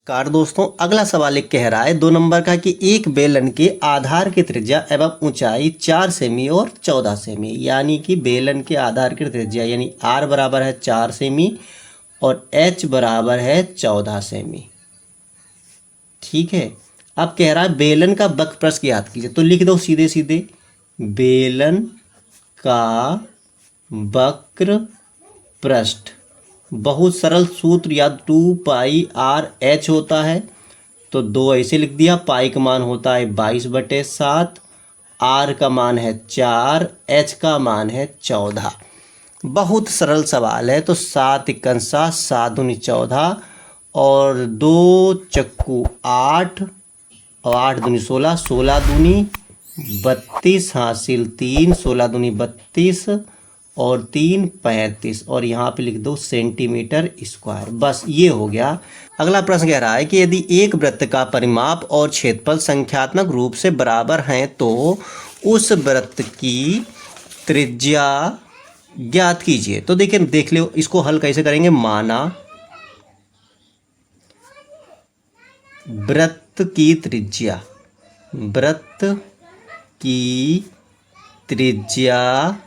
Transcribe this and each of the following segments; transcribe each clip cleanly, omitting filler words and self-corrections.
Car दोस्तों, अगला सवाल एक कह रहा है 2 नंबर का कि एक बेलन के आधार की त्रिज्या एवं ऊंचाई 4 सेमी और 14 सेमी, यानी कि बेलन के आधार की त्रिज्या यानी r बराबर है 4 सेमी और h बराबर है 14 सेमी। ठीक है, अब कह रहा है बेलन का वक्रपृष्ठ ज्ञात कीजिए, तो लिख दो सीधे सीधे बेलन का वक्र पृष्ठ। बहुत सरल सूत्र याद 2πr/h होता है, तो 2 ऐसे लिख दिया। पाई का मान होता है 22/7, r का मान है 4, h का मान है 14। बहुत सरल सवाल है। तो 7 × 7, 7 दूनी 14 और 2 चक्कू 8 और 8 दूनी 16, 16 दूनी 32 हासिल 3, 16 दूनी 32 और 3 35 और यहाँ पे लिख दो सेंटीमीटर स्क्वायर। बस ये हो गया। अगला प्रश्न कह रहा है कि यदि एक वृत्त का परिमाप और क्षेत्रफल संख्यात्मक रूप से बराबर हैं तो उस वृत्त की त्रिज्या ज्ञात कीजिए। तो देखिए, देख लो इसको हल कैसे करेंगे। माना वृत्त की त्रिज्या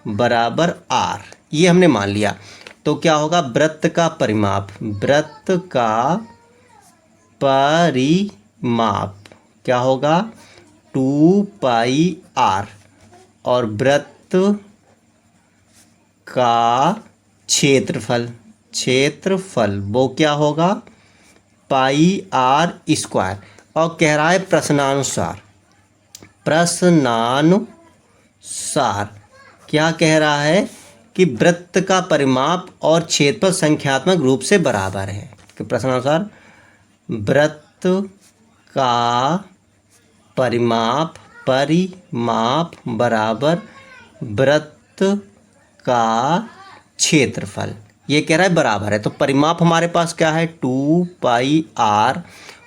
बराबर r, ये हमने मान लिया। तो क्या होगा, वृत्त का परिमाप क्या होगा 2πr और वृत्त का क्षेत्रफल वो क्या होगा πr²। और कह रहा है प्रश्नानुसार क्या कह रहा है कि वृत्त का परिमाप और क्षेत्रफल संख्यात्मक रूप से बराबर है। कि प्रश्नानुसार वृत्त का परिमाप बराबर वृत्त का क्षेत्रफल, ये कह रहा है बराबर है। तो परिमाप हमारे पास क्या है 2πr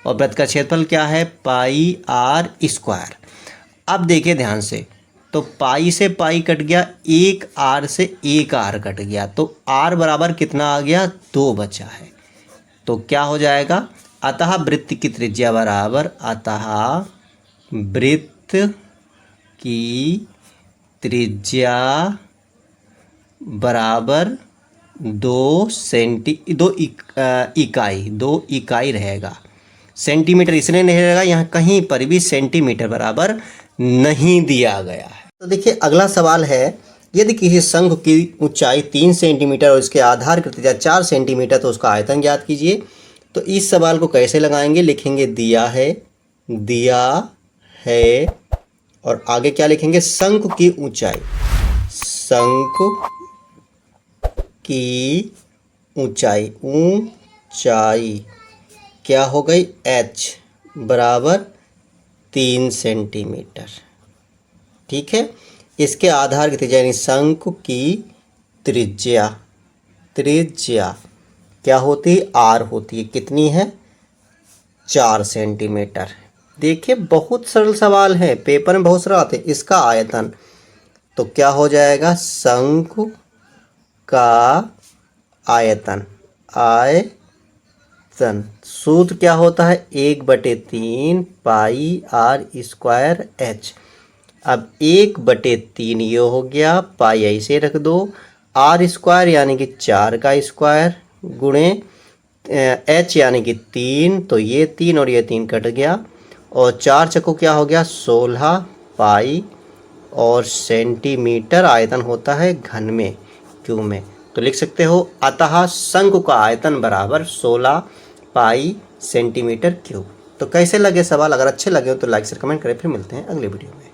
और वृत्त का क्षेत्रफल क्या है πr²। अब देखिए ध्यान से, तो पाई से पाई कट गया, एक r से एक r कट गया, तो r बराबर कितना आ गया 2 बचा है। तो क्या हो जाएगा, अतः वृत्त की त्रिज्या बराबर 2 इकाई रहेगा। सेंटीमीटर इसलिए नहीं रहेगा, यहाँ कहीं पर भी सेंटीमीटर बराबर नहीं दिया गया है। तो देखिए अगला सवाल है, यदि किसी शंख की ऊंचाई 3 सेंटीमीटर और इसके आधार की त्रिज्या 4 सेंटीमीटर तो उसका आयतन ज्ञात कीजिए। तो इस सवाल को कैसे लगाएंगे, लिखेंगे दिया है और आगे क्या लिखेंगे, शंख की ऊंचाई क्या हो गई h बराबर 3 सेंटीमीटर। ठीक है, इसके आधार की त्रिज्या यानी शंख की त्रिज्या क्या होती है, r होती है। कितनी है 4 सेंटीमीटर। देखिए बहुत सरल सवाल है, पेपर में बहुत सारे आते हैं। इसका आयतन तो क्या हो जाएगा, शंख का आयतन सूत्र क्या होता है 1/3 πr²h। अब 1/3 ये हो गया, पाई ऐसे रख दो, r² यानी कि 4 का स्क्वायर गुणे h यानी कि 3, तो ये 3 और ये 3 कट गया और 4 चक्को क्या हो गया 16 पाई और सेंटीमीटर आयतन होता है घन में, क्यू में। तो लिख सकते हो अतः शंख का आयतन बराबर 16 पाई सेंटीमीटर क्यूब। तो कैसे लगे सवाल, अगर अच्छे लगे हो तो लाइक शेयर कमेंट करें। फिर मिलते हैं अगले वीडियो में।